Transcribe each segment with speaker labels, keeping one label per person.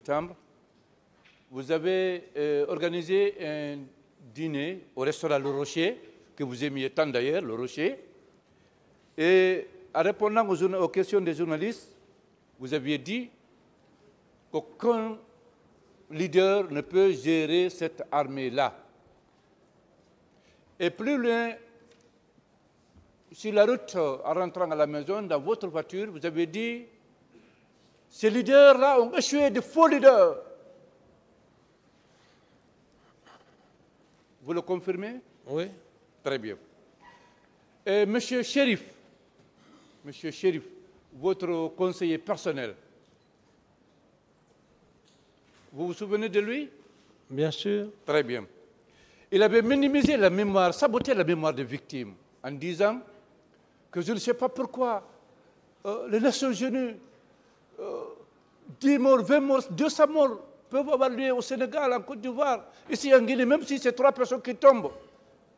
Speaker 1: septembre, vous avez organisé un dîner au restaurant Le Rocher, que vous aimiez tant d'ailleurs, Le Rocher. Et en répondant aux questions des journalistes, vous aviez dit qu'aucun leader ne peut gérer cette armée-là. Et plus loin, sur la route en rentrant à la maison, dans votre voiture, vous avez dit ces leaders-là ont échoué de faux leaders. Vous le confirmez?
Speaker 2: Oui.
Speaker 1: Très bien. Et Monsieur Chérif, votre conseiller personnel, vous vous souvenez de lui?
Speaker 2: Bien sûr.
Speaker 1: Très bien. Il avait minimisé la mémoire, saboté la mémoire des victimes en disant que je ne sais pas pourquoi les Nations Unies, 10 morts, 20 morts, 200 morts peuvent avoir lieu au Sénégal, en Côte d'Ivoire, ici en Guinée, même si c'est 3 personnes qui tombent.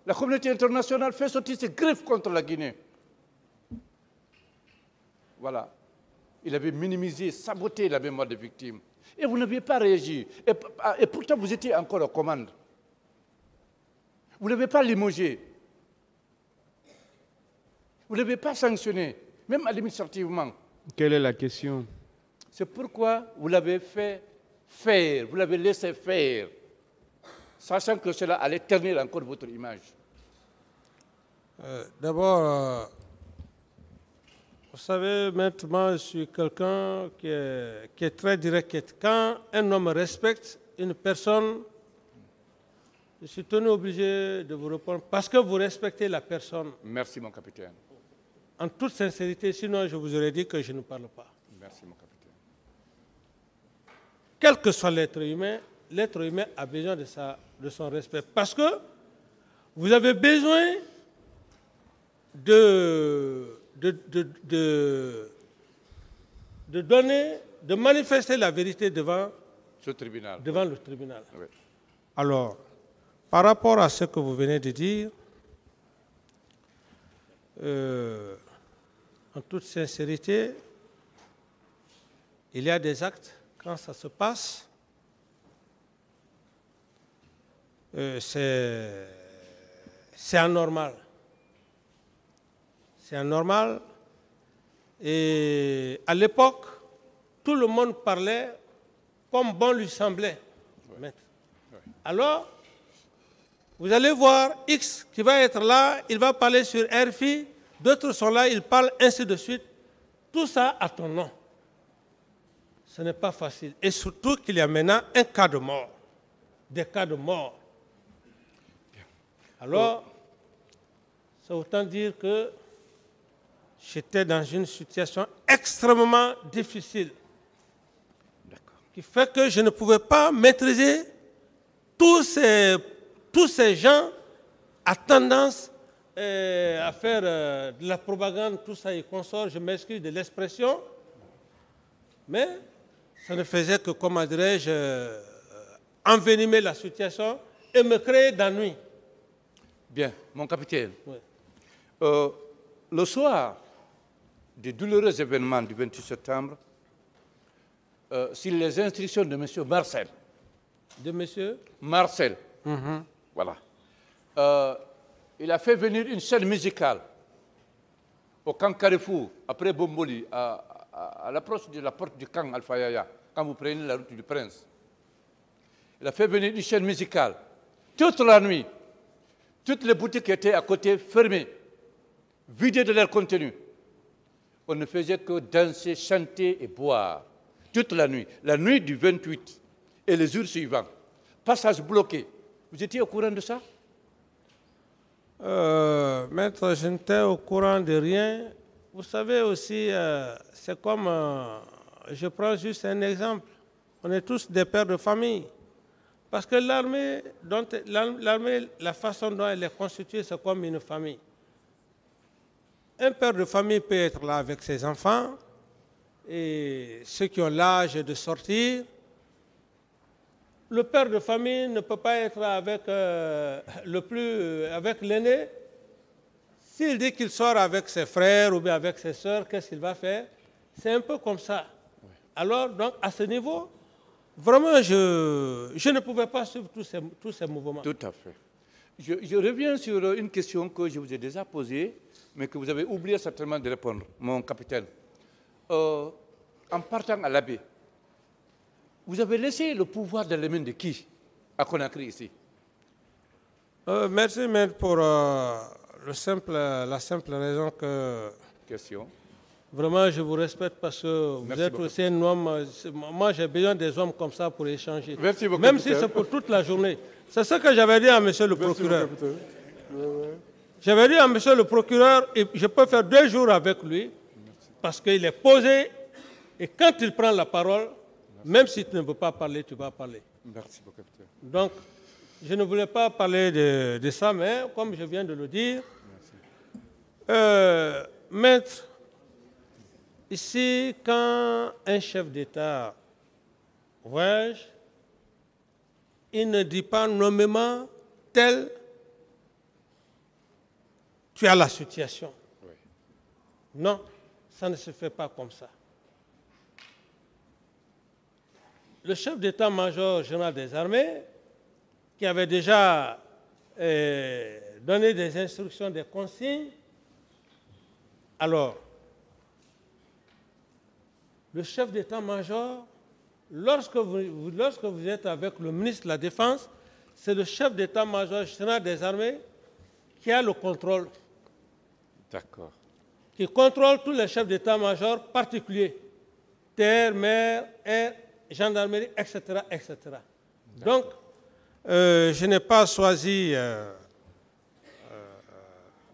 Speaker 1: La communauté internationale fait sortir ses griffes contre la Guinée. Voilà. Il avait minimisé, saboté la mémoire des victimes. Et vous n'aviez pas réagi. Et pourtant, vous étiez encore aux commandes. Vous ne l'avez pas limogé. Vous ne l'avez pas sanctionné, même administrativement.
Speaker 3: Quelle est la question?
Speaker 1: C'est pourquoi vous l'avez fait faire, vous l'avez laissé faire, sachant que cela allait ternir encore votre image.
Speaker 2: D'abord, vous savez, maintenant, je suis quelqu'un qui est très direct. Quand un homme respecte une personne, je suis tenu obligé de vous répondre parce que vous respectez la personne.
Speaker 1: Merci, mon capitaine.
Speaker 2: En toute sincérité, sinon je vous aurais dit que je ne parle pas.
Speaker 1: Merci, mon capitaine.
Speaker 2: Quel que soit l'être humain a besoin de son respect. Parce que vous avez besoin de manifester la vérité devant
Speaker 1: le tribunal.
Speaker 2: Oui.
Speaker 4: Alors, par rapport à ce que vous venez de dire,
Speaker 2: en toute sincérité, il y a des actes, quand ça se passe, c'est anormal. C'est anormal. Et à l'époque, tout le monde parlait comme bon lui semblait. Oui. Alors, vous allez voir X qui va être là, il va parler sur RFI, d'autres sont là, ils parlent ainsi de suite. Tout ça à ton nom. Ce n'est pas facile. Et surtout qu'il y a maintenant un cas de mort. Des cas de mort. Alors, c'est autant dire que j'étais dans une situation extrêmement difficile. Qui fait que je ne pouvais pas maîtriser tous ces gens à tendance à faire de la propagande, tout ça et consort. Je m'excuse de l'expression. Mais ça ne faisait que, comment dirais-je, envenimer la situation et me créer d'ennui.
Speaker 1: Bien, mon capitaine.
Speaker 2: Oui.
Speaker 1: Le soir des douloureux événements du 28 septembre, sur les instructions de M. Marcel.
Speaker 2: De M.
Speaker 1: Marcel. Voilà. Il a fait venir une scène musicale au camp Carrefour, après Bomboli, à l'approche de la porte du camp Alpha Yaya, quand vous prenez la route du Prince. Il a fait venir une chaîne musicale. Toute la nuit, toutes les boutiques étaient à côté fermées, vidées de leur contenu. On ne faisait que danser, chanter et boire. Toute la nuit du 28 et les jours suivants. Passage bloqué. Vous étiez au courant de ça?
Speaker 2: Maître, je n'étais au courant de rien. Vous savez aussi, c'est comme, je prends juste un exemple. On est tous des pères de famille. Parce que l'armée, la façon dont elle est constituée, c'est comme une famille. Un père de famille peut être là avec ses enfants et ceux qui ont l'âge de sortir. Le père de famille ne peut pas être avec avec l'aîné. S'il dit qu'il sort avec ses frères ou bien avec ses sœurs, qu'est-ce qu'il va faire? C'est un peu comme ça. Oui. Alors, donc, à ce niveau, Vraiment, je ne pouvais pas suivre tous ces mouvements.
Speaker 1: Tout à fait. Je reviens sur une question que je vous ai déjà posée, mais que vous avez oublié certainement de répondre, mon capitaine. En partant à l'abbé, vous avez laissé le pouvoir dans les mains de qui à Conakry ici?
Speaker 4: Merci, maître, pour la simple raison que...
Speaker 1: Question.
Speaker 2: Vraiment, je vous respecte parce que vous
Speaker 1: Merci
Speaker 2: êtes
Speaker 1: beaucoup.
Speaker 2: aussi un homme. Moi, j'ai besoin des hommes comme ça pour échanger.
Speaker 1: Merci beaucoup,
Speaker 2: Même si
Speaker 1: capitaine.
Speaker 2: c'est pour toute la journée. C'est ce que j'avais dit à monsieur le procureur. J'avais dit à monsieur le procureur, je peux faire 2 jours avec lui parce qu'il est posé et quand il prend la parole, même si tu ne veux pas parler, tu vas parler.
Speaker 1: Merci beaucoup, capitaine.
Speaker 2: Donc, je ne voulais pas parler de ça, mais comme je viens de le dire, maître, ici, quand un chef d'État voyage, il ne dit pas nommément tel, tu as la situation.
Speaker 1: Oui.
Speaker 2: Non, ça ne se fait pas comme ça. Le chef d'état-major général des armées, qui avait déjà donné des instructions, des consignes, alors, le chef d'état-major, lorsque vous êtes avec le ministre de la Défense, c'est le chef d'état-major général des armées qui a le contrôle.
Speaker 1: D'accord.
Speaker 2: Qui contrôle tous les chefs d'état-major particuliers, terre, mer, air, gendarmerie, etc. etc. Donc,
Speaker 4: je n'ai pas choisi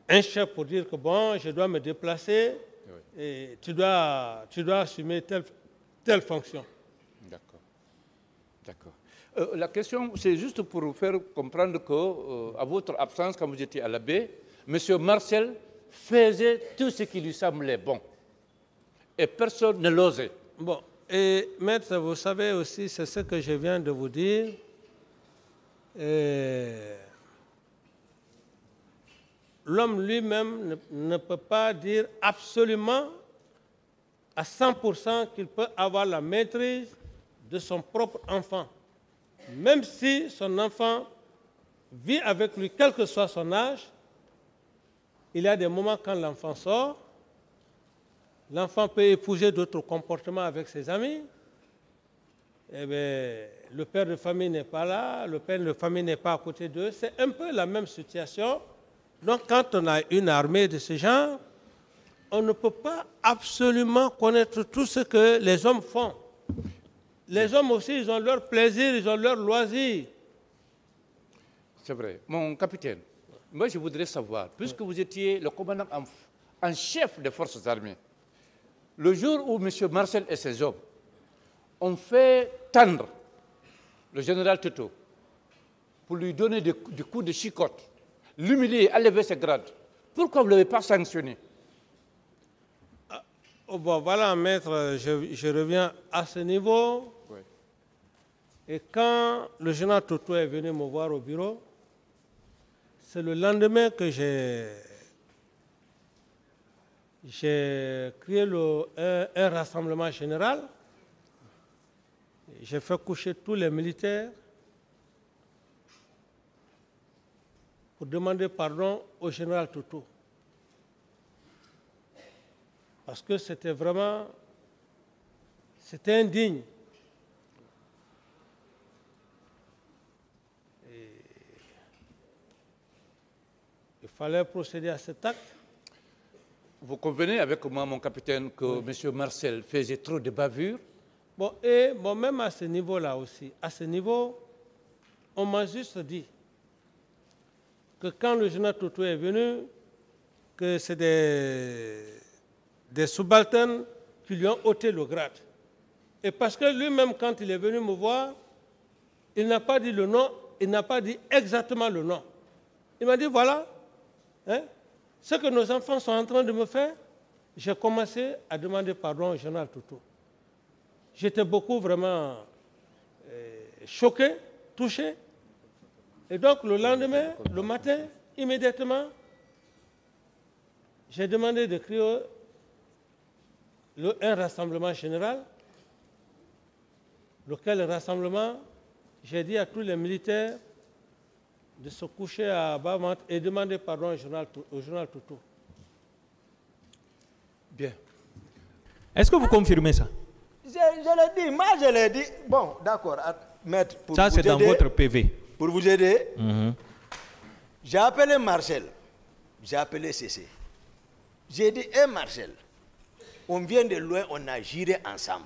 Speaker 2: un chef pour dire que bon, je dois me déplacer et tu dois assumer telle fonction.
Speaker 1: D'accord. D'accord. La question, c'est juste pour vous faire comprendre que, à votre absence, quand vous étiez à la baie, M. Marcel faisait tout ce qui lui semblait bon. Et personne ne l'osait.
Speaker 2: Bon, et maître, vous savez aussi, c'est ce que je viens de vous dire. L'homme lui-même ne peut pas dire absolument à 100% qu'il peut avoir la maîtrise de son propre enfant. Même si son enfant vit avec lui, quel que soit son âge, il y a des moments quand l'enfant sort, l'enfant peut épouser d'autres comportements avec ses amis. Eh bien, le père de famille n'est pas là, le père de famille n'est pas à côté d'eux. C'est un peu la même situation. Donc, quand on a une armée de ce genre, on ne peut pas absolument connaître tout ce que les hommes font. Les hommes aussi, ils ont leur plaisir, ils ont leur loisir.
Speaker 1: C'est vrai. Mon capitaine, moi je voudrais savoir, puisque vous étiez le commandant en chef des forces armées, le jour où M. Marcel et ses hommes ont fait tendre le général Toto pour lui donner des coups de chicotte, l'humilier, enlever ses grades, pourquoi vous ne l'avez pas sanctionné?
Speaker 2: Bon, voilà, maître, je reviens à ce niveau.
Speaker 1: Oui.
Speaker 2: Et quand le général Toto est venu me voir au bureau, c'est le lendemain que j'ai créé un rassemblement général. J'ai fait coucher tous les militaires pour demander pardon au général Toto. Parce que c'était vraiment, c'était indigne. Et il fallait procéder à cet acte.
Speaker 1: Vous convenez avec moi, mon capitaine, que M. Marcel faisait trop de bavures?
Speaker 2: Bon, même à ce niveau-là aussi, à ce niveau, on m'a juste dit que quand le général Toto est venu, que c'est des subalternes qui lui ont ôté le grade. Et parce que lui-même, quand il est venu me voir, il n'a pas dit le nom, il n'a pas dit exactement le nom. Il m'a dit, voilà, hein, ce que nos enfants sont en train de me faire, j'ai commencé à demander pardon au général Toto. J'étais beaucoup vraiment choqué, touché. Et donc le lendemain, le matin, immédiatement, j'ai demandé de créer un rassemblement général lequel rassemblement, j'ai dit à tous les militaires de se coucher à bas et demander pardon au journal Toto.
Speaker 1: Bien.
Speaker 3: Est-ce que vous confirmez ça?
Speaker 5: Je l'ai dit, moi je l'ai dit. Bon, d'accord, maître.
Speaker 3: Ça, c'est dans votre PV.
Speaker 5: Pour vous aider, j'ai appelé Marcel, j'ai appelé Cécé. J'ai dit, hé Marcel, on vient de loin, on a géré ensemble.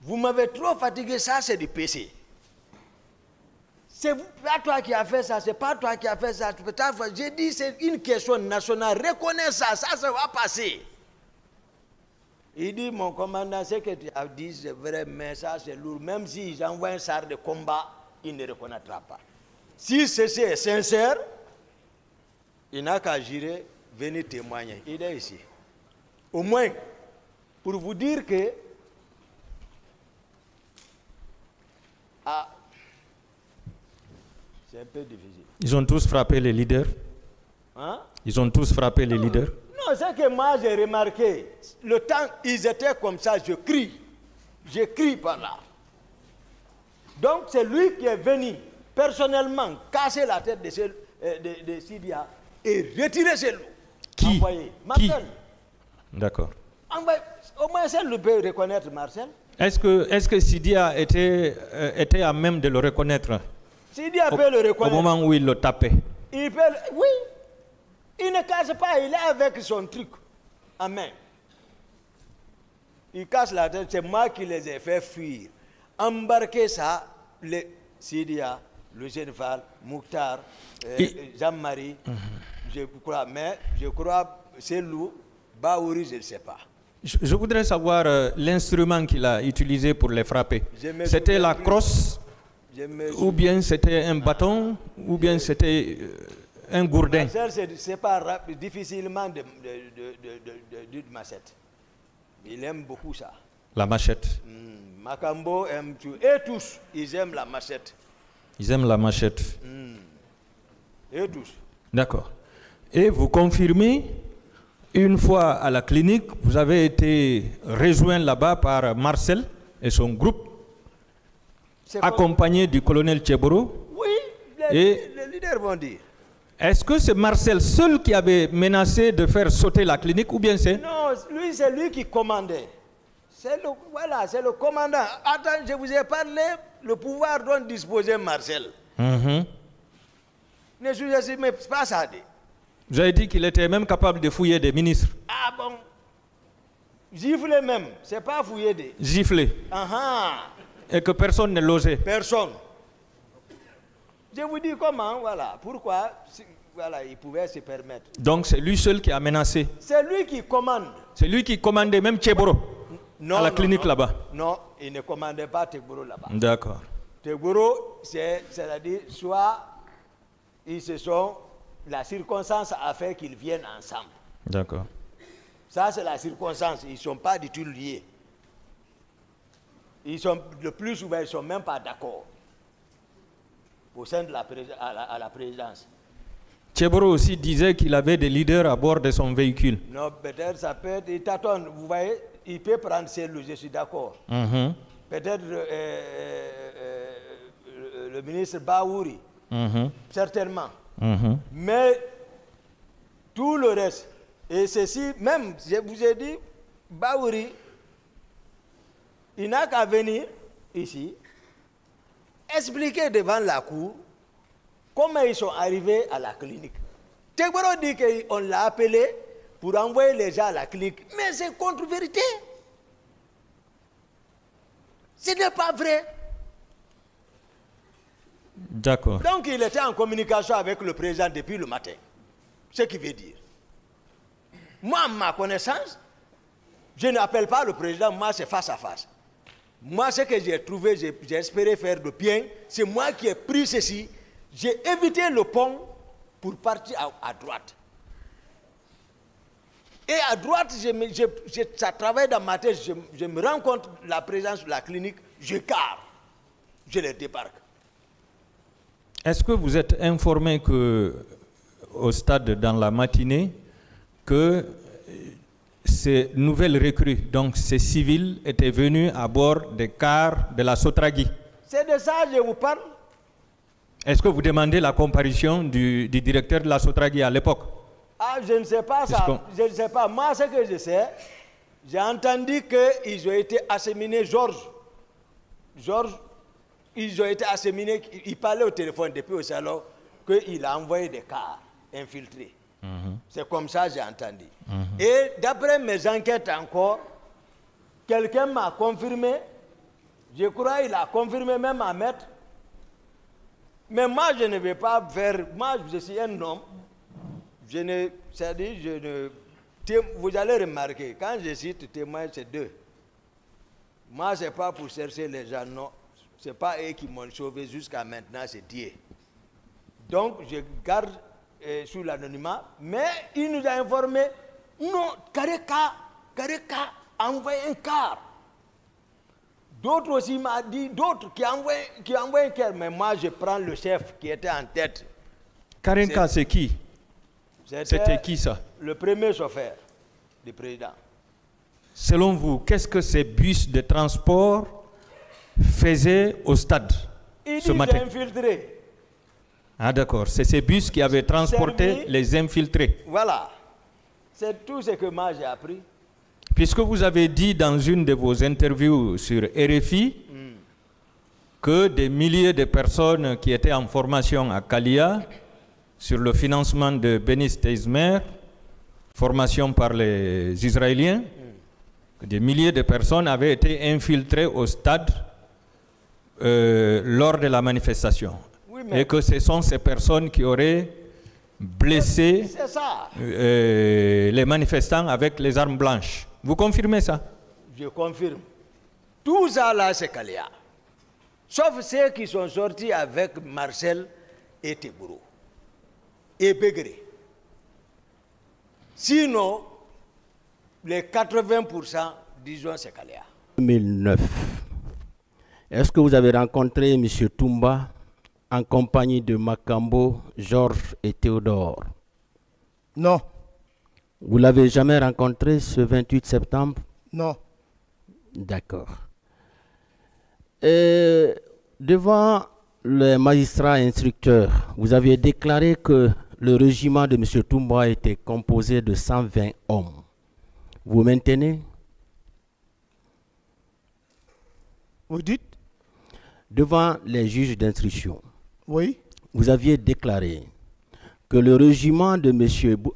Speaker 5: Vous m'avez trop fatigué, ça c'est du PC. C'est pas toi qui as fait ça, c'est pas toi qui as fait ça. J'ai dit, c'est une question nationale, reconnais ça, ça va passer. Il dit, mon commandant, ce que tu as dit, c'est vrai, mais ça c'est lourd. Même si j'envoie un char de combat, il ne reconnaîtra pas. Si ceci est sincère, il n'a qu'à gérer, venir témoigner. Il est ici. Au moins, pour vous dire que... c'est un peu difficile.
Speaker 3: Ils ont tous frappé les leaders?
Speaker 5: Hein?
Speaker 3: Ils ont tous frappé les leaders?
Speaker 5: Non, c'est que moi j'ai remarqué, le temps, ils étaient comme ça, je crie par là. Donc c'est lui qui est venu personnellement casser la tête de Sidia et retirer ses loups.
Speaker 3: Qui?
Speaker 5: Envoyer.
Speaker 3: Qui?
Speaker 5: Marcel.
Speaker 3: D'accord.
Speaker 5: Au moins celle peut reconnaître Marcel.
Speaker 3: Est-ce que Sidia était à même de le reconnaître?
Speaker 5: Sidia peut le reconnaître.
Speaker 3: Au moment où il le tapait?
Speaker 5: Il peut, oui. Il ne casse pas, il est avec son truc en main. Il casse la tête, c'est moi qui les ai fait fuir. Embarquer ça, les Sidia, le Général, Mouktar, Jean-Marie, je crois, c'est loup, Baouri, je ne sais pas.
Speaker 3: Je voudrais savoir l'instrument qu'il a utilisé pour les frapper. C'était la crosse, ou bien c'était un bâton, ou bien c'était un gourdin?
Speaker 5: C'est pas difficilement de machette. Il aime beaucoup ça.
Speaker 3: La machette.
Speaker 5: Makambo aime tout. Et tous, ils aiment la machette.
Speaker 3: Ils aiment la machette.
Speaker 5: Et tous.
Speaker 3: D'accord. Et vous confirmez, une fois à la clinique, vous avez été rejoint là-bas par Marcel et son groupe, accompagné du colonel Tcheboro.
Speaker 5: Oui, les leaders vont dire.
Speaker 3: Est-ce que c'est Marcel seul qui avait menacé de faire sauter la clinique ou bien c'est...
Speaker 5: Non, lui, c'est lui qui commandait. Voilà, c'est le commandant. Attends, je vous ai parlé, le pouvoir dont disposait Marcel. Ne sous-estimez pas ça.
Speaker 3: Vous avez dit qu'il était même capable de fouiller des ministres.
Speaker 5: Ah bon? Gifler même, c'est pas fouiller des...
Speaker 3: Gifler. Et que personne ne l'osait.
Speaker 5: Personne. Je vous dis comment, voilà. Pourquoi, voilà, il pouvait se permettre.
Speaker 3: Donc c'est lui seul qui a menacé.
Speaker 5: C'est lui qui commande.
Speaker 3: C'est lui qui commandait même Tcheboro à la clinique là-bas.
Speaker 5: Non, il ne commandait pas Tcheboro là-bas.
Speaker 3: D'accord.
Speaker 5: Tcheboro, c'est-à-dire, soit ils se sont... La circonstance a fait qu'ils viennent ensemble.
Speaker 3: D'accord.
Speaker 5: Ça, c'est la circonstance. Ils ne sont pas du tout liés. Ils sont, le plus souvent, ils ne sont même pas d'accord au sein de à la présidence.
Speaker 3: Tcheboro aussi disait qu'il avait des leaders à bord de son véhicule.
Speaker 5: Non, peut-être ça peut être... Il tâtonne, vous voyez, il peut prendre celle-là, je suis d'accord. Peut-être le ministre Baouri, certainement. Mais tout le reste, et ceci, même, je vous ai dit, Baouri, il n'a qu'à venir ici, expliquer devant la cour comment ils sont arrivés à la clinique. Tcheboro dit qu'on l'a appelé pour envoyer les gens à la clinique, mais c'est contre-vérité. Ce n'est pas vrai.
Speaker 3: D'accord.
Speaker 5: Donc il était en communication avec le président depuis le matin. Ce qui veut dire, moi, ma connaissance, je n'appelle pas le président, moi c'est face à face. Moi, ce que j'ai trouvé, j'ai espéré faire de bien, c'est moi qui ai pris ceci, j'ai évité le pont pour partir à droite. Et à droite, ça travaille dans ma tête, je me rends compte de la présence de la clinique, je carre, je les débarque.
Speaker 3: Est-ce que vous êtes informé que, au stade dans la matinée, que ces nouvelles recrues, donc ces civils, étaient venus à bord des cars de la Sotragui.
Speaker 5: C'est de ça que je vous parle.
Speaker 3: Est-ce que vous demandez la comparution du directeur de la Sotragui à l'époque?
Speaker 5: Ah, je ne sais pas ça. Je ne sais pas. Moi, ce que je sais, j'ai entendu qu'ils ont été acheminés, Georges, ils ont été acheminés, il parlait au téléphone depuis au salon, qu'il a envoyé des cars infiltrés. C'est comme ça que j'ai entendu. Et d'après mes enquêtes encore, quelqu'un m'a confirmé, je crois qu'il a confirmé même à maître. Mais moi, je ne vais pas faire, moi, je suis un homme, vous allez remarquer, quand je cite témoin, c'est deux. Moi, ce n'est pas pour chercher les gens, non. Ce n'est pas eux qui m'ont sauvé jusqu'à maintenant, c'est Dieu. Donc, je garde sous l'anonymat, mais il nous a informé, non, Kareka a envoyé un car. D'autres aussi m'ont dit, d'autres qui ont envoyé un car, mais moi je prends le chef qui était en tête.
Speaker 3: Karenka, c'est qui? C'était qui ça?
Speaker 5: Le premier chauffeur du président.
Speaker 3: Selon vous, qu'est-ce que ces bus de transport faisaient au stade ce matin?
Speaker 5: Infiltré.
Speaker 3: Ah d'accord, c'est ces bus qui avaient transporté les infiltrés.
Speaker 5: Voilà, c'est tout ce que moi j'ai appris.
Speaker 3: Puisque vous avez dit dans une de vos interviews sur RFI que des milliers de personnes qui étaient en formation à Kalia sur le financement de Benis Teismer, formation par les Israéliens, que des milliers de personnes avaient été infiltrées au stade lors de la manifestation. Et que ce sont ces personnes qui auraient blessé les manifestants avec les armes blanches. Vous confirmez ça?
Speaker 5: Je confirme. Tout ça là, c'est Kalia. Sauf ceux qui sont sortis avec Marcel et Tebouro. Et Begré. Sinon, les 80%, disons, c'est Kalia.
Speaker 6: 2009. Est-ce que vous avez rencontré M. Toumba en compagnie de Makambo, Georges et Théodore?
Speaker 4: Non.
Speaker 6: Vous ne l'avez jamais rencontré ce 28 septembre?
Speaker 4: Non.
Speaker 6: D'accord. Devant le magistrat instructeur, vous aviez déclaré que le régiment de M. Toumba était composé de 120 hommes. Vous maintenez?
Speaker 4: Vous dites?
Speaker 6: Devant les juges d'instruction.
Speaker 4: Oui.
Speaker 6: Vous aviez déclaré que le régiment de M.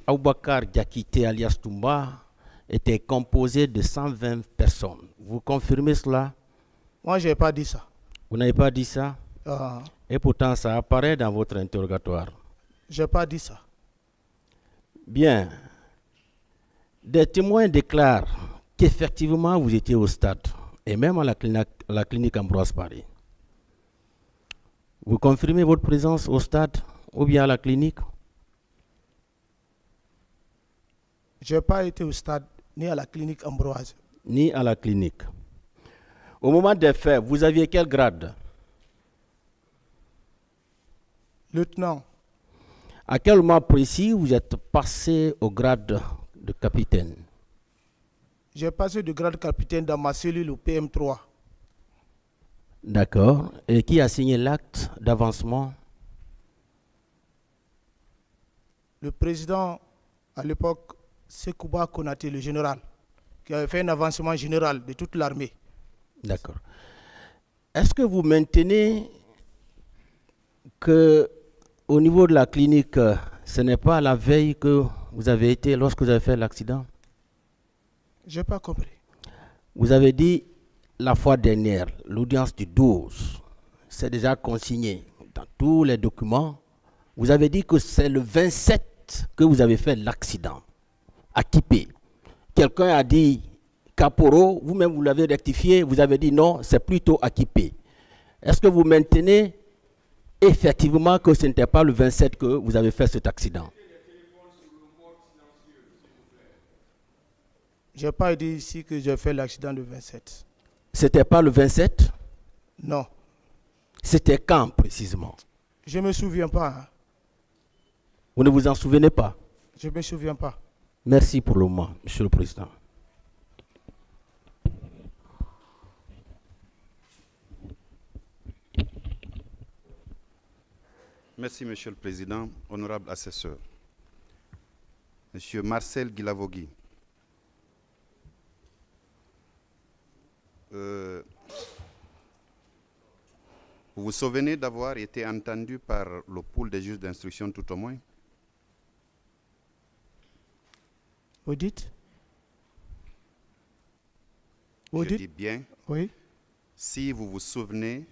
Speaker 6: Aboubakar Diakité alias Toumba était composé de 120 personnes. Vous confirmez cela?
Speaker 4: Moi, je n'ai pas dit ça.
Speaker 6: Vous n'avez pas dit ça? Et pourtant, ça apparaît dans votre interrogatoire.
Speaker 4: Je n'ai pas dit ça.
Speaker 6: Bien. Des témoins déclarent qu'effectivement, vous étiez au stade et même à la clinique Ambroise Paré. Vous confirmez votre présence au stade ou bien à la clinique?
Speaker 4: Je n'ai pas été au stade ni à la clinique Ambroise.
Speaker 6: Ni à la clinique. Au moment des faits, vous aviez quel grade?
Speaker 4: Lieutenant.
Speaker 6: À quel moment précis vous êtes passé au grade de capitaine?
Speaker 4: J'ai passé du grade de capitaine dans ma cellule au PM3.
Speaker 6: D'accord. Et qui a signé l'acte d'avancement?
Speaker 4: Le président, à l'époque, Sekouba Konaté, le général, qui avait fait un avancement général de toute l'armée.
Speaker 6: D'accord. Est-ce que vous maintenez que au niveau de la clinique, ce n'est pas la veille que vous avez été lorsque vous avez fait l'accident?
Speaker 4: Je n'ai pas compris.
Speaker 6: Vous avez dit la fois dernière, l'audience du 12, c'est déjà consigné dans tous les documents. Vous avez dit que c'est le 27 que vous avez fait l'accident à Kipé. Quelqu'un a dit Caporo, vous-même vous l'avez rectifié, vous avez dit non, c'est plutôt à Kipé. Est-ce que vous maintenez effectivement que ce n'était pas le 27 que vous avez fait cet accident?
Speaker 4: Je n'ai pas dit ici que j'ai fait l'accident le 27.
Speaker 6: C'était pas le 27?
Speaker 4: Non.
Speaker 6: C'était quand précisément?
Speaker 4: Je ne me souviens pas. Hein.
Speaker 6: Vous ne vous en souvenez pas?
Speaker 4: Je ne me souviens pas.
Speaker 6: Merci pour le moment, Monsieur le Président.
Speaker 7: Merci, Monsieur le Président. Honorable assesseur. Monsieur Marcel Guilavogui. Vous vous souvenez d'avoir été entendu par le pool des juges d'instruction tout au moins?
Speaker 4: Vous dites?
Speaker 7: Je dis bien,
Speaker 4: Oui.
Speaker 7: si vous vous souvenez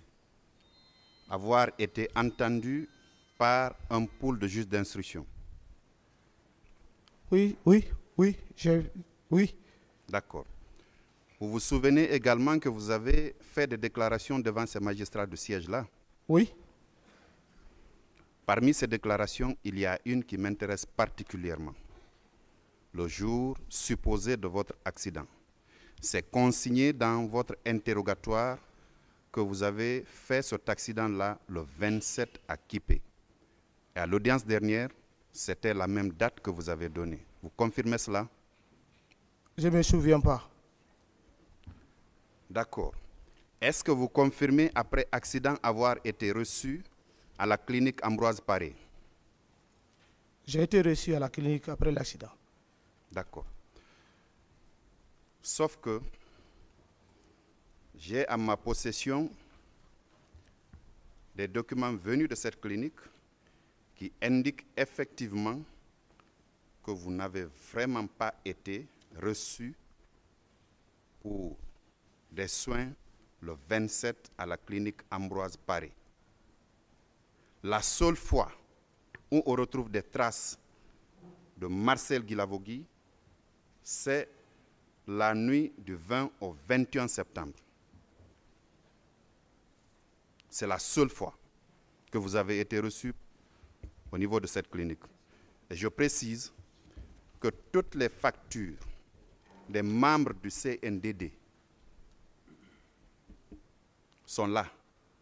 Speaker 7: avoir été entendu par un pool de juges d'instruction.
Speaker 4: Oui.
Speaker 7: D'accord. Vous vous souvenez également que vous avez fait des déclarations devant ces magistrats de siège-là?
Speaker 4: Oui.
Speaker 7: Parmi ces déclarations, il y a une qui m'intéresse particulièrement. Le jour supposé de votre accident. C'est consigné dans votre interrogatoire que vous avez fait cet accident-là le 27 à Kipé. Et à l'audience dernière, c'était la même date que vous avez donnée. Vous confirmez cela?
Speaker 4: Je ne me souviens pas.
Speaker 7: D'accord. Est-ce que vous confirmez après accident avoir été reçu à la clinique Ambroise Paré?
Speaker 4: J'ai été reçu à la clinique après l'accident.
Speaker 7: D'accord. Sauf que j'ai à ma possession des documents venus de cette clinique qui indiquent effectivement que vous n'avez vraiment pas été reçu pour des soins le 27 à la clinique Ambroise Paré. La seule fois où on retrouve des traces de Marcel Guilavogui, c'est la nuit du 20 au 21 septembre. C'est la seule fois que vous avez été reçu au niveau de cette clinique. Et je précise que toutes les factures des membres du CNDD sont là,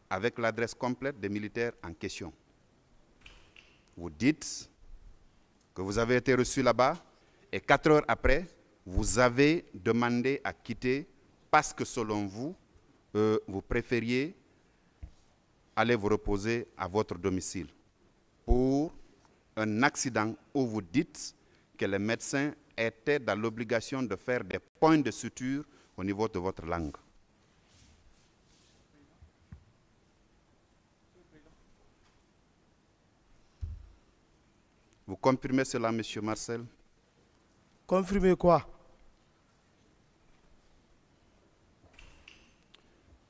Speaker 7: avec l'adresse complète des militaires en question. Vous dites que vous avez été reçu là-bas et 4 heures après, vous avez demandé à quitter parce que selon vous, vous préfériez aller vous reposer à votre domicile pour un accident où vous dites que les médecins étaient dans l'obligation de faire des points de suture au niveau de votre langue. Vous confirmez cela, Monsieur Marcel?
Speaker 4: Confirmer quoi?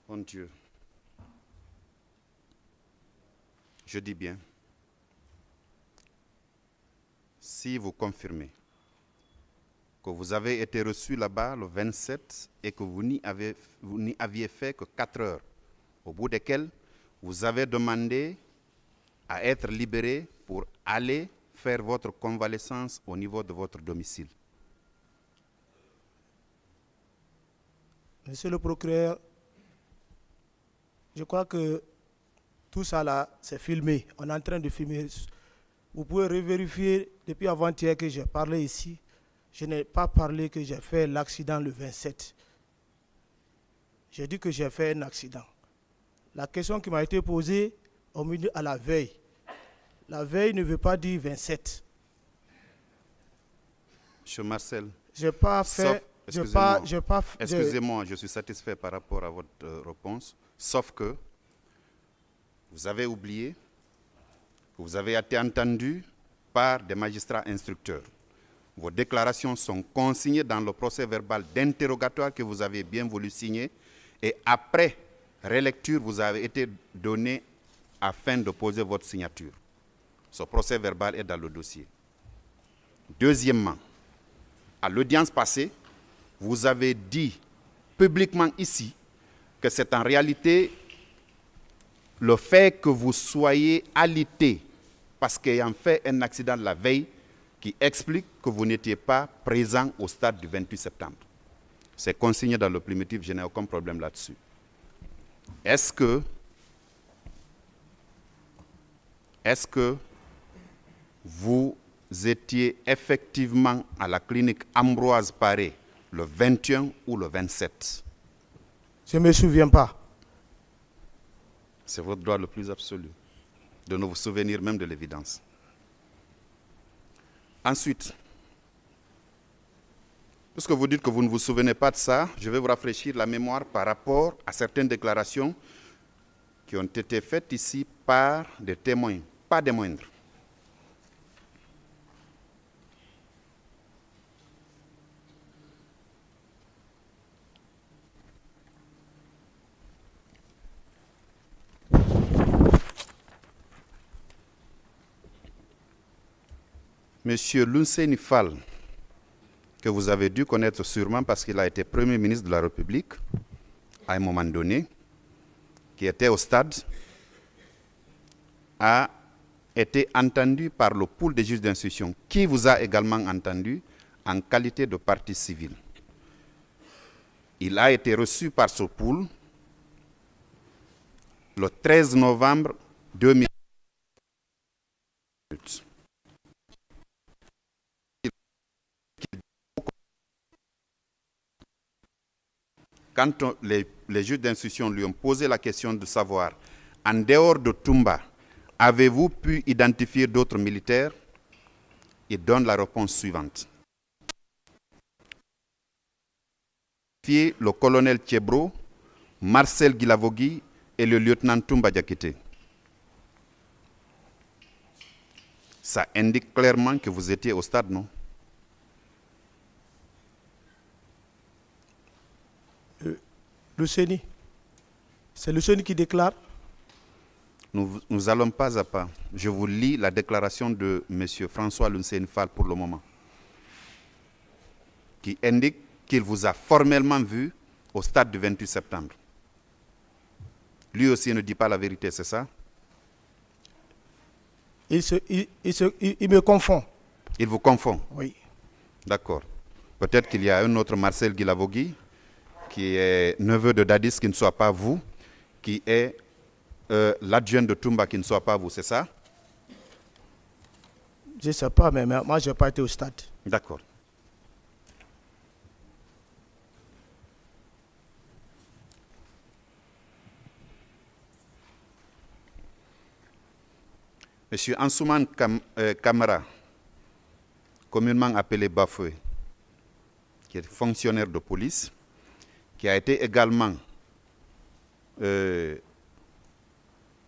Speaker 7: Mon Dieu. Je dis bien, si vous confirmez que vous avez été reçu là-bas le 27 et que vous n'y aviez fait que 4 heures, au bout desquelles vous avez demandé à être libéré pour aller faire votre convalescence au niveau de votre domicile.
Speaker 4: Monsieur le procureur, je crois que tout ça là, c'est filmé. On est en train de filmer. Vous pouvez revérifier depuis avant-hier que j'ai parlé ici. Je n'ai pas parlé que j'ai fait l'accident le 27. J'ai dit que j'ai fait un accident. La question qui m'a été posée au milieu à la veille. La veille ne veut pas dire 27.
Speaker 7: Monsieur Marcel,
Speaker 4: je n'ai pas fait...
Speaker 7: Excusez-moi, je suis satisfait par rapport à votre réponse, sauf que vous avez oublié que vous avez été entendu par des magistrats instructeurs. Vos déclarations sont consignées dans le procès verbal d'interrogatoire que vous avez bien voulu signer et après relecture, vous avez été donné afin de poser votre signature. Ce procès verbal est dans le dossier. Deuxièmement, à l'audience passée, vous avez dit publiquement ici que c'est en réalité le fait que vous soyez alité parce qu'ayant fait un accident la veille qui explique que vous n'étiez pas présent au stade du 28 septembre. C'est consigné dans le primitif, je n'ai aucun problème là-dessus. Est-ce que vous étiez effectivement à la clinique Ambroise Paré le 21 ou le 27?
Speaker 4: Je ne me souviens pas.
Speaker 7: C'est votre droit le plus absolu de ne vous souvenir même de l'évidence. Ensuite, puisque vous dites que vous ne vous souvenez pas de ça, je vais vous rafraîchir la mémoire par rapport à certaines déclarations qui ont été faites ici par des témoins, pas des moindres. Monsieur Lunseni Fall, que vous avez dû connaître sûrement parce qu'il a été Premier ministre de la République à un moment donné, qui était au stade, a été entendu par le pool des juges d'instruction, qui vous a également entendu en qualité de partie civile. Il a été reçu par ce pool le 13 novembre 2000. Quand les juges d'instruction lui ont posé la question de savoir, en dehors de Toumba, avez-vous pu identifier d'autres militaires? Il donne la réponse suivante. Le colonel Thiebro, Marcel Guilavogui et le lieutenant Toumba Diakité. Ça indique clairement que vous étiez au stade, non?
Speaker 4: Le CENI. C'est le CENI qui déclare.
Speaker 7: Nous allons pas à pas. Je vous lis la déclaration de M. François Lunseni Fall pour le moment, qui indique qu'il vous a formellement vu au stade du 28 septembre. Lui aussi ne dit pas la vérité, c'est ça?
Speaker 4: Il me confond.
Speaker 7: Il vous confond?
Speaker 4: Oui.
Speaker 7: D'accord. Peut-être qu'il y a un autre Marcel Guilavogui, qui est neveu de Dadis, qui ne soit pas vous, qui est l'adjoint de Toumba, qui ne soit pas vous, c'est ça?
Speaker 4: Je ne sais pas, mais moi, je n'ai pas été au stade.
Speaker 7: D'accord. Monsieur Ansouman Kamara, communément appelé Bafoué, qui est fonctionnaire de police, qui a été également,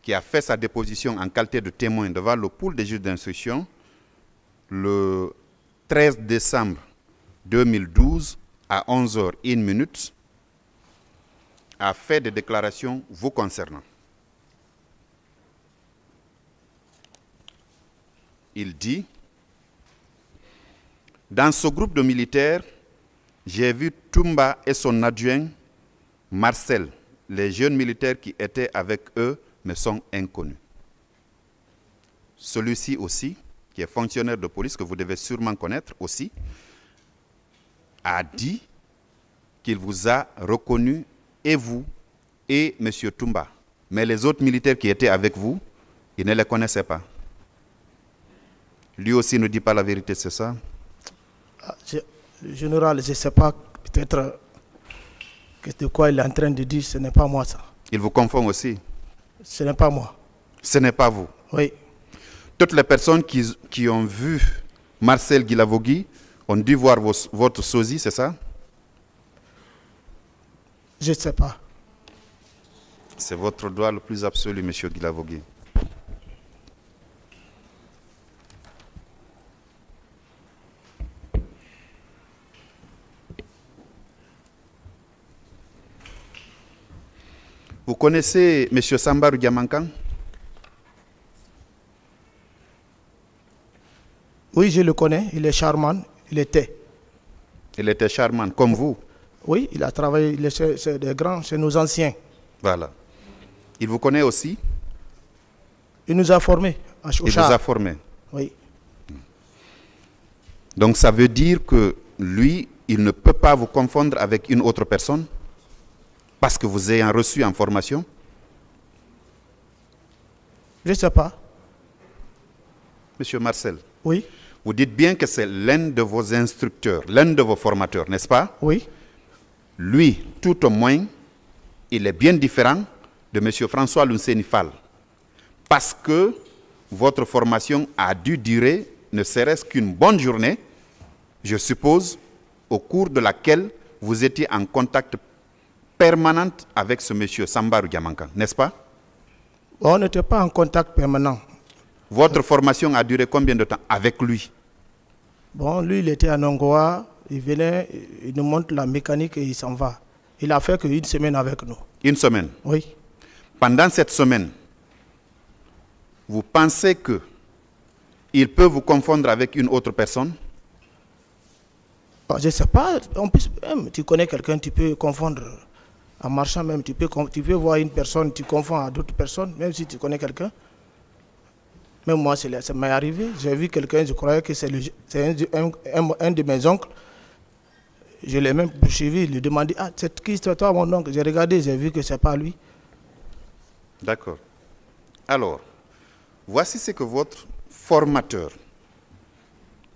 Speaker 7: qui a fait sa déposition en qualité de témoin devant le pool des juges d'instruction le 13 décembre 2012 à 11h01, a fait des déclarations vous concernant. Il dit, dans ce groupe de militaires, j'ai vu Toumba et son adjoint, Marcel. Les jeunes militaires qui étaient avec eux me sont inconnus. Celui-ci aussi, qui est fonctionnaire de police, que vous devez sûrement connaître aussi, a dit qu'il vous a reconnu, et vous, et M. Toumba. Mais les autres militaires qui étaient avec vous, il ne les connaissait pas. Lui aussi ne dit pas la vérité, c'est ça?
Speaker 4: Le général, je ne sais pas, peut-être de quoi il est en train de dire, ce n'est pas moi ça.
Speaker 7: Il vous confond aussi?
Speaker 4: Ce n'est pas moi.
Speaker 7: Ce n'est pas vous?
Speaker 4: Oui.
Speaker 7: Toutes les personnes qui ont vu Marcel Guilavogui ont dû voir votre sosie, c'est ça?
Speaker 4: Je ne sais pas.
Speaker 7: C'est votre droit le plus absolu, M. Guilavogui. Vous connaissez M. Sambarou Diamankan?
Speaker 4: Oui, je le connais. Il est charmant. Il était.
Speaker 7: Il était charmant, comme vous?
Speaker 4: Oui, il a travaillé, c'est des grands, c'est nos anciens.
Speaker 7: Voilà. Il vous connaît aussi?
Speaker 4: Il nous a formés.
Speaker 7: Il vous a formés?
Speaker 4: Oui.
Speaker 7: Donc ça veut dire que lui, il ne peut pas vous confondre avec une autre personne? Parce que vous ayez reçu en formation?
Speaker 4: Je ne sais pas.
Speaker 7: Monsieur Marcel?
Speaker 4: Oui.
Speaker 7: Vous dites bien que c'est l'un de vos instructeurs, l'un de vos formateurs, n'est-ce pas?
Speaker 4: Oui.
Speaker 7: Lui, tout au moins, il est bien différent de M. François Lunseni Fall. Parce que votre formation a dû durer ne serait-ce qu'une bonne journée, je suppose, au cours de laquelle vous étiez en contact permanent avec ce monsieur Sambarou Diamanka, n'est-ce pas?
Speaker 4: On n'était pas en contact permanent.
Speaker 7: Votre formation a duré combien de temps avec lui?
Speaker 4: Bon, lui, il était à Nongoa, il venait, il nous montre la mécanique et il s'en va. Il a fait qu'une semaine avec nous.
Speaker 7: Une semaine?
Speaker 4: Oui.
Speaker 7: Pendant cette semaine, vous pensez qu'il peut vous confondre avec une autre personne?
Speaker 4: Bon, je ne sais pas, en plus, même, tu connais quelqu'un, tu peux confondre. En marchant même, tu peux voir une personne, tu confonds à d'autres personnes, même si tu connais quelqu'un. Même moi, ça m'est arrivé. J'ai vu quelqu'un, je croyais que c'est un de mes oncles. Je l'ai même poursuivi, il lui demandé, ah, c'est qui c'est toi, mon oncle? J'ai regardé, j'ai vu que ce n'est pas lui.
Speaker 7: D'accord. Alors, voici ce que votre formateur,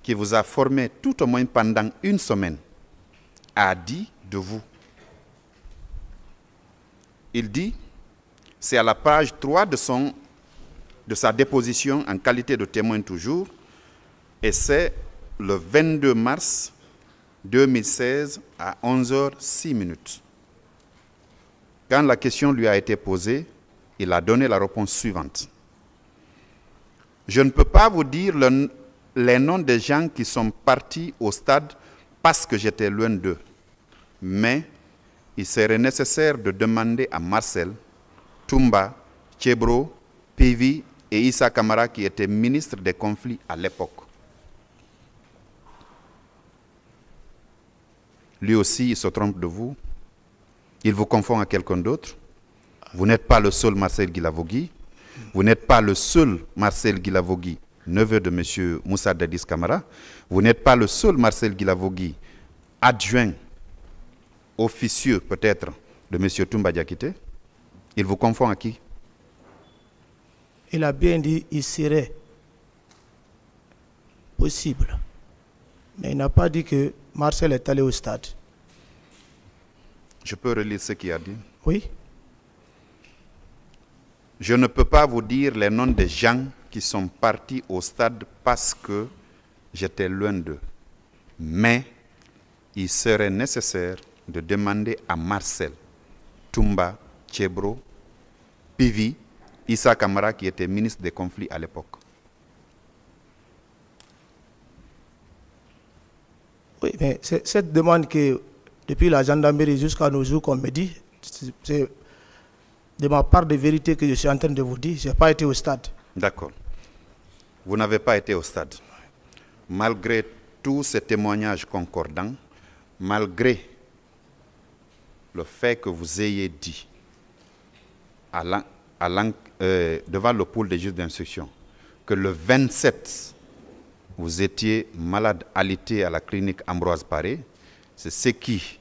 Speaker 7: qui vous a formé tout au moins pendant une semaine, a dit de vous. Il dit, c'est à la page 3 de sa déposition en qualité de témoin toujours, et c'est le 22 mars 2016 à 11h06. Quand la question lui a été posée, il a donné la réponse suivante. Je ne peux pas vous dire les noms des gens qui sont partis au stade parce que j'étais loin d'eux, mais il serait nécessaire de demander à Marcel, Toumba, Tchebro, Pivi et Issa Kamara qui étaient ministres des conflits à l'époque. Lui aussi, il se trompe de vous. Il vous confond à quelqu'un d'autre. Vous n'êtes pas le seul Marcel Guilavogui. Vous n'êtes pas le seul Marcel Guilavogui, neveu de M. Moussa Dadis Kamara. Vous n'êtes pas le seul Marcel Guilavogui, adjoint officieux peut-être de M. Toumba Diakité. Il vous confond à qui?
Speaker 4: Il a bien dit il serait possible. Mais il n'a pas dit que Marcel est allé au stade.
Speaker 7: Je peux relire ce qu'il a dit?
Speaker 4: Oui.
Speaker 7: Je ne peux pas vous dire les noms des gens qui sont partis au stade parce que j'étais loin d'eux. Mais il serait nécessaire de demander à Marcel, Toumba, Tchebro, Pivi, Issa Kamara qui était ministre des conflits à l'époque.
Speaker 4: Oui, mais cette demande que depuis la gendarmerie jusqu'à nos jours qu'on me dit, c'est de ma part de vérité que je suis en train de vous dire, je n'ai pas été au stade.
Speaker 7: D'accord. Vous n'avez pas été au stade. Malgré tous ces témoignages concordants, malgré le fait que vous ayez dit devant le pôle des juges d'instruction que le 27, vous étiez malade alité à la clinique Ambroise Paré, c'est ce qui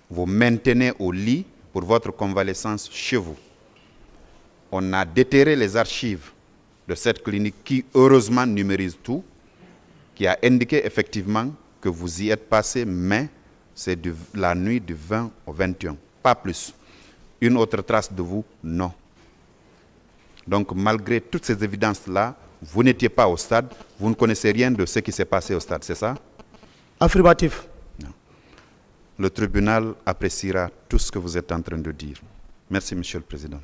Speaker 7: vous maintenait au lit pour votre convalescence chez vous. On a déterré les archives de cette clinique qui, heureusement, numérise tout, qui a indiqué effectivement que vous y êtes passé, mais c'est la nuit du 20 au 21, pas plus. Une autre trace de vous, non. Donc, malgré toutes ces évidences-là, vous n'étiez pas au stade, vous ne connaissez rien de ce qui s'est passé au stade, c'est ça?
Speaker 4: Affirmatif.
Speaker 7: Non. Le tribunal appréciera tout ce que vous êtes en train de dire. Merci, Monsieur le Président.